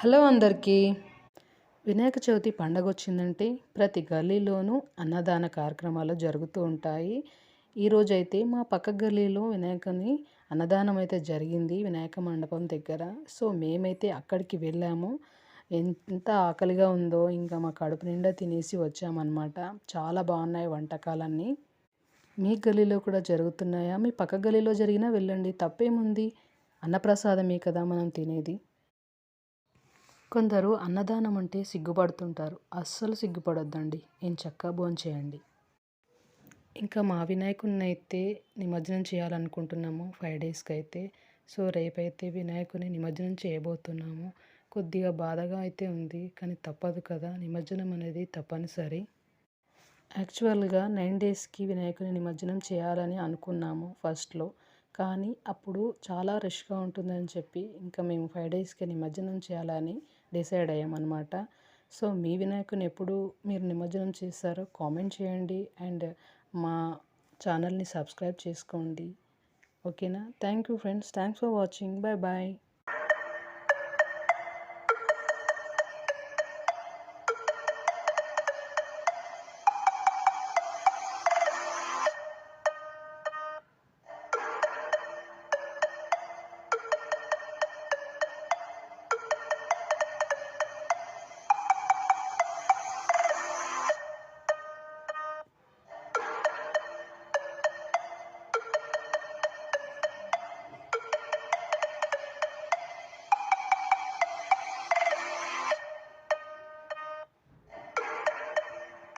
Hello అందరికీ. వినాయక చవితి పండగొచ్చిందంటే ప్రతి గల్లీలోనూ అన్నదాన కార్యక్రమాలు జరుగుతూ ఉంటాయి. ఈరోజైతే మా పక్క గల్లీలో వినాయకుని అన్నదానం అయితే జరిగింది వినాయక మండపం దగ్గర. సో మేమైతే అక్కడికి వెళ్ళాము. ఎంత ఆకలిగా ఉందో ఇంకా మా కడుపు నిండా తినేసి వచ్చామన్నమాట. చాలా బాగున్నాయి వంటకాలన్నీ. మీ గల్లీలో కూడా జరుగుతున్నాయా? మీ పక్క గల్లీలో జరిగినా వెళ్ళండి, తప్పేముంది? అన్నప్రసాదమే కదా మనం తినేది. కొందరు అన్నదానం అంటే సిగ్గుపడుతుంటారు. అస్సలు సిగ్గుపడొద్దండి. ఎంచక్కా భోంచేయండి. ఇంకా మా వినాయకుడినైతే నిమజ్జనం చేయాలనుకుంటున్నాము 5 డేస్‌కైతే. సో రేపైతే వినాయకుడిని నిమజ్జనం చేయబోతున్నాము. కొద్దిగా బాధగా అయితే ఉంది. కానీ తప్పదు కదా! నిమజ్జనం అనేది తప్పనిసరి. యాక్చువల్‌గా 9 డేస్‌కి వినాయకుని నిమజ్జనం చేయాలని అనుకున్నాము ఫస్ట్‌లో. కానీ అప్పుడు చాలా రష్‌గా ఉంటుందని చెప్పి ఇంకా మేము 5 డేస్‌కే నిమజ్జనం చేయాలని డిసైడ్ అయ్యామన్నమాట. సో మీ వినాయకుని ఎప్పుడు మీరు నిమజ్జనం చేశారో కామెంట్ చేయండి. అండ్ మా ఛానల్‌ని సబ్స్క్రైబ్ చేసుకోండి. ఓకేనా? Thank you friends. Thanks for watching. Bye bye.